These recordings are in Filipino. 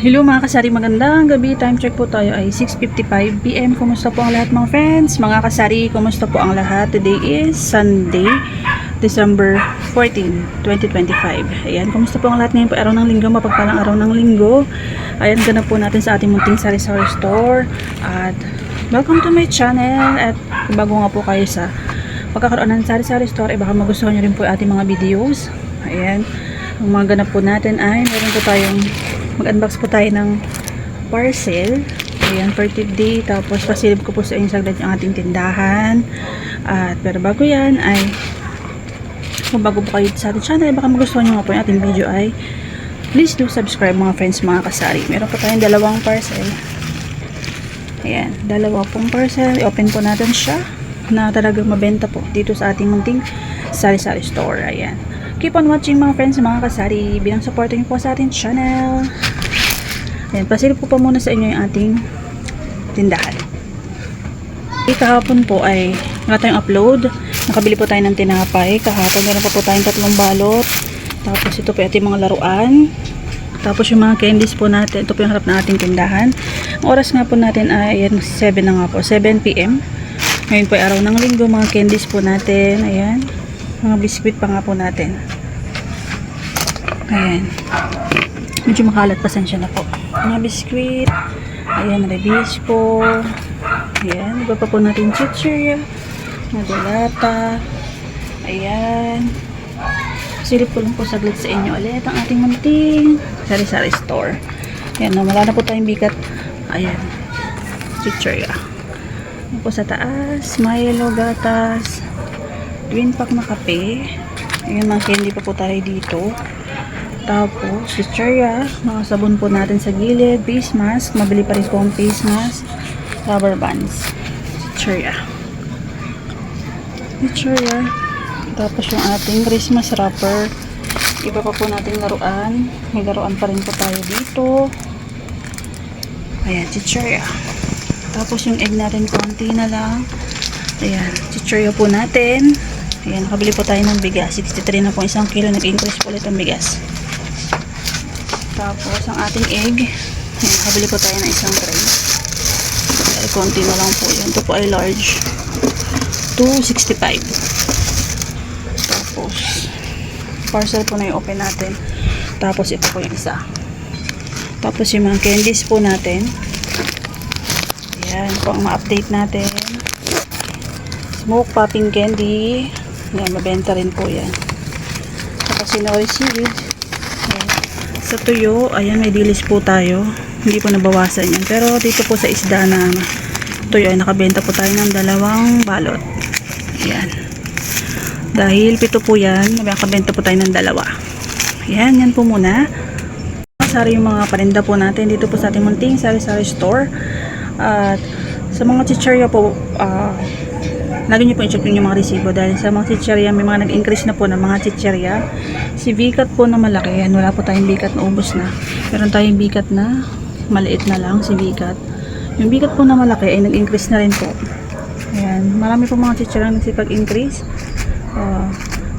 Hello mga kasari, magandang gabi. Time check po tayo ay 6:55 PM. Kumusta po ang lahat mga friends? Mga kasari, kumusta po ang lahat? Today is Sunday, December 14, 2025. Ayan, kumusta po ang lahat ngayon po? Araw ng linggo, mapagpalang araw ng linggo. Ayan, ganap po natin sa ating munting sari-sari store. At welcome to my channel. At kung bago nga po kayo sa pagkakaroon ng sari-sari store, baka magustuhan nyo rin po ating mga videos. Ayan, ang mga ganap po natin ay meron po tayong mag-unbox po tayo ng parcel. Ayan, for today. Tapos, pasilip ko po sa inyo saglit yung ating tindahan. At, pero bago yan, ay kung bago po kayo sa ating channel, baka magustuhan nyo nga po yung ating video ay please do subscribe mga friends, mga kasari. Meron po tayong dalawang parcel. Ayan, dalawa pong parcel. I-open po natin siya na talagang mabenta po dito sa ating munting sari-sari store. Ayan. Keep on watching mga friends, mga kasari. Bilang supporting po sa ating channel. Ayan, pasilip ko pa muna sa inyo yung ating tindahan. Kahapon po ay wala tayong upload. Nakabili po tayo ng tinapay. Kahapon meron pa po tayong 3 balot. Tapos ito po yung ating mga laruan. Tapos yung mga candies po natin. Ito po yung harap na ating tindahan. Ang oras nga po natin ay ayan, 7 na nga po. 7 PM. Ngayon po ay araw ng linggo. Mga candies po natin. Ayan. Mga biskuit pa nga po natin. Ayan. Medyo makalat, pasensya na po. Mga biskuit. Ayan, rebisco. Ayan, iba pa po natin chichirya. Mga delata. Ayan. Silip ko lang po saglit sa inyo ulit ang ating munting sari-sari store. Ayan, wala na po tayong bigat. Ayan. Chichirya. Ayan po sa taas. Milo, gatas. Twin pack na kape. Ayan, mga candy pa po tayo dito. Tapos, chichirya. Mga sabon po natin sa gilid. Face mask. Mabili pa rin po ang face mask. Rubber bands. Chichirya. Chichirya. Tapos yung ating Christmas wrapper. Iba pa po natin laruan. May laruan pa rin po tayo dito. Ayan, chichirya. Tapos yung egg natin, konti na lang. Ayan, chichirya po natin. Ayan, nakabili po tayo ng bigas. 63 na po 1 kilo. Nag-increase po ulit ang bigas. Tapos, ang ating egg. Ayan, nakabili po tayo ng 1 tray. Ay, konti na lang po yan. Ito po ay large. 265. Tapos, parcel po na yung open natin. Tapos, ito po yung isa. Tapos, yung mga candies po natin. Ayan, po ang ma-update natin. Smoke popping candy. Ayan, mabenta rin po yan. Tapos sinoy seaweed. Ayan. Sa tuyo, ayan, may dilis po tayo. Hindi po nabawasan yan. Pero dito po sa isda na tuyo ay nakabenta po tayo ng 2 balot. Ayan. Dahil 7 po yan, nakabenta po tayo ng 2. Ayan, yan po muna. Sari yung mga parinda po natin dito po sa ating munting sari-sari store. At sa mga chichirya po, lagi nyo po i-check yung mga resibo dahil sa mga chichirya may mga nag-increase na po ng mga chichirya. Si bikat po na malaki, yan, wala po tayong bikat na ubos na. Meron tayong bikat na maliit na lang, si bikat. Yung bikat po na malaki ay nag-increase na rin po. Ayan, marami po mga chichirya nagsipag-increase.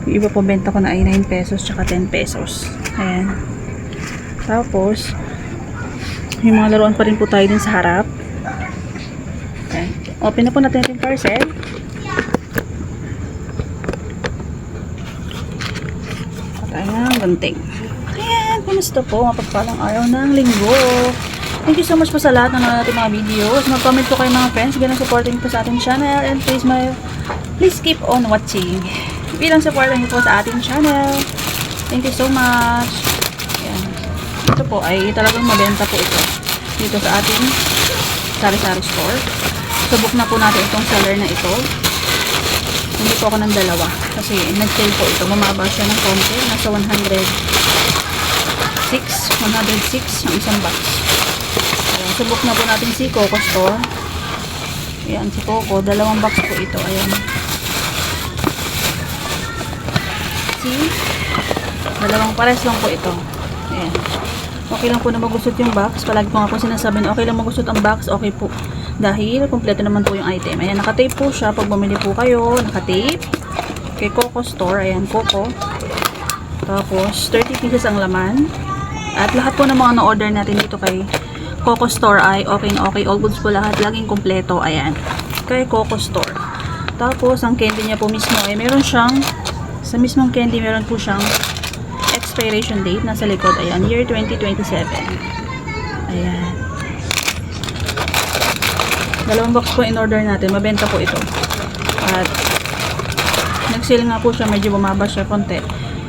Yung iba po benta ko na ay 9 pesos tsaka 10 pesos. Ayan. Tapos yung mga laruan pa rin po tayo din sa harap. Ayan. Open na po natin yung parcel. Ayan, gunting. Ayan, kumusta po? Mapagpalang araw ng linggo. Thank you so much po sa lahat ng ating mga videos. Mag-comment po kayo mga friends. Ganun supporting po sa ating channel. And please keep on watching. Bilang supporting po sa ating channel. Thank you so much. Ayan. Ito po ay talagang mabenta po ito. Dito sa ating sari-sari store. Subok na po natin itong seller na ito. Hindi po ako ng 2 kasi nag-sale po ito. Mamaba siya ng konti. Nasa 106 yung isang box. Ayan, subok na po natin si Coco Store. Ayan, si Coco. 2 box po ito. Ayan. See? 2 pares lang po ito. Ayan. Okay lang po na magusot yung box. Palagi ko nga po sinasabi na okay lang magusot ang box. Okay po. Dahil kompleto naman po yung item. Ayan, nakatape po siya. Pag bumili po kayo, nakatape. Kay Coco Store. Ayan, Coco. Tapos, 30 pieces ang laman. At lahat po ng mga na-order natin dito kay Coco Store ay okay na okay. All goods po lahat. Laging kompleto. Ayan. Kay Coco Store. Tapos, ang candy niya po mismo ay meron siyang, sa mismong candy meron po siyang expiration date. Nasa likod. Ayan. Year 2027. Ayan. Dalawang box po in order natin. Mabenta po ito. At nag-sale nga po siya. Medyo bumaba siya konti.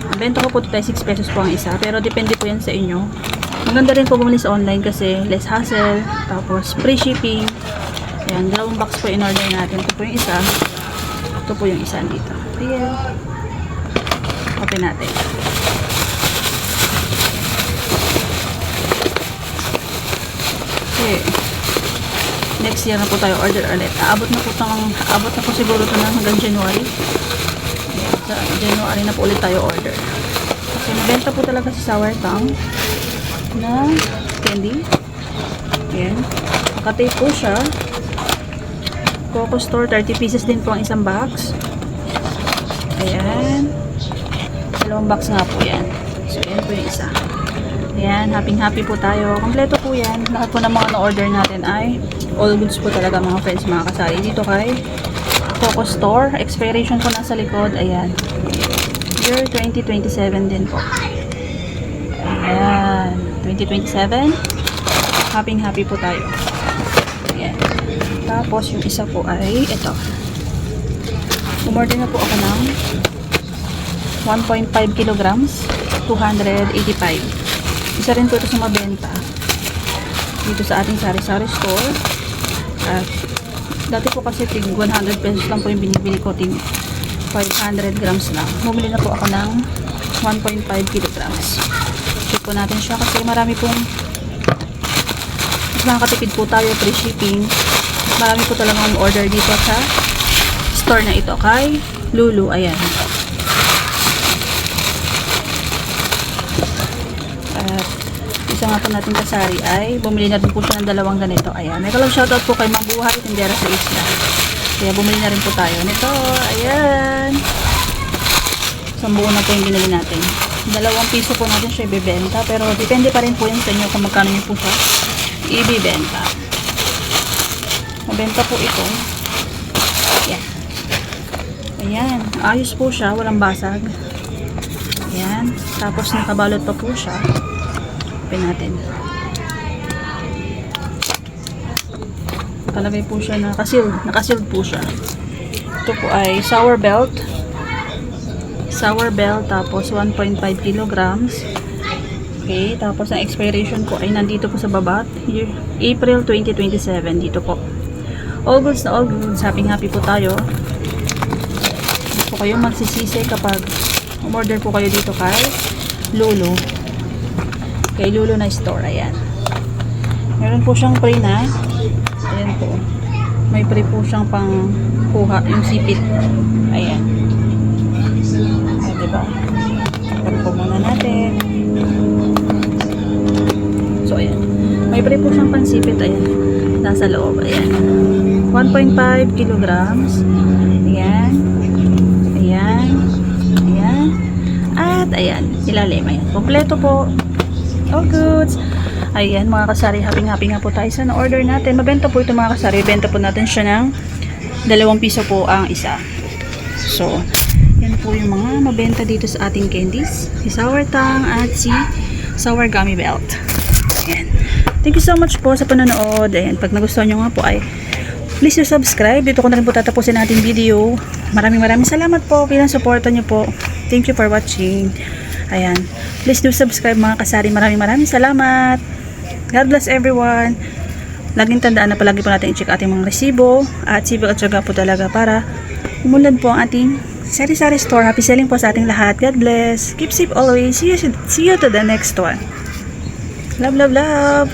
Ang benta ko po ito tayo 6 pesos po ang isa. Pero depende po yan sa inyo. Maganda rin po bumili sa online kasi less hassle. Tapos free shipping. Ayan. Dalawang box po in order natin. Ito po yung isa. Ito po yung isa dito. Ayan. Open natin. Okay. Next year na po tayo order ulit. Aabot na po siguro ito na hanggang January. Ayan, sa January na po ulit tayo order. Kasi nabenta po talaga si Sour Tang na candy. Ayan. Nakatape po siya. Coco Store, 30 pieces din po ang isang box. Ayan. Dalawang box nga po yan. So, ayan po yung isa. Ayan, happy po tayo. Kompleto po yan. Lahat po ng mga na-order natin ay all goods po talaga mga friends, mga kasari. Dito kay Coco Store. Expiration po nasa likod. Ayan. Year 2027 din po. Ayan. 2027. Happy po tayo. Ayan. Tapos, yung isa po ay ito. Umorder na po ako ng 1.5 kilograms. 285. Isa rin po ito sa mabenta dito sa ating sari-sari store. At dati po kasi tig 100 pesos lang po yung binibili ko, tig 500 grams lang. Bumili na po ako ng 1.5 kilograms. Check po natin siya kasi marami pong mas makakatipid po tayo, free shipping. Marami po talagang order dito sa store na ito kay Lulu. Ayan. At isa nga po natin kasari ay bumili na rin po siya ng dalawang ganito. Ayan. May kalang shoutout po kay Mabuhay Tindera sa Isla. Kaya bumili na rin po tayo nito. Ayan. Isang buo na po yung binili natin. 2 piso po natin siya ibibenta. Pero depende pa rin po yan sa inyo kung magkano nyo po siya ibibenta. Mabenta po ito. Ayan. Ayan. Ayos po siya. Walang basag. Ayan. Tapos nakabalot pa po siya. Open natin. Nakalagay po siya na nakasealed po siya. Ito po ay sour belt. Sour belt tapos 1.5 kilograms. Okay, tapos ang expiration po ay nandito po sa baba. April 2027 dito po. All goods na all goods. Happy po tayo. Hindi po kayo magsisisi kapag umorder po kayo dito kay Lulu. Kay Lulu na store. Ayan. Meron po siyang free na. Ayan po. May free po siyang pang kuha. Yung sipit. Ayan. Ayan, diba? Pag po muna natin. So, ayan. May free po siyang pansipit. Ayan. Nasa loob. Ayan. 1.5 kilograms. Ayan. Ayan. Ayan. At ayan. Ilalim. Ayan. Kompleto po. All goods. Ayan mga kasari, happy nga po tayo sa na-order natin. Mabenta po ito mga kasari. Benta po natin siya ng 2 piso po ang isa. So, yan po yung mga mabenta dito sa ating candies. Si Sour Tang at si Sour Gummy Belt. Ayan. Thank you so much po sa panonood. Ayan, pag nagustuhan nyo nga po ay please do subscribe. Dito ko na rin po tatapusin natin video. Maraming salamat po. Bilang supportan nyo po. Thank you for watching. Ayan. Please do subscribe mga kasari. Maraming salamat. God bless everyone. Laging tandaan na palagi po natin i-check ating mga resibo at sibig at syaga po talaga para umunlad po ang ating sari-sari store. Happy selling po sa ating lahat. God bless. Keep safe always. See you to the next one. Love.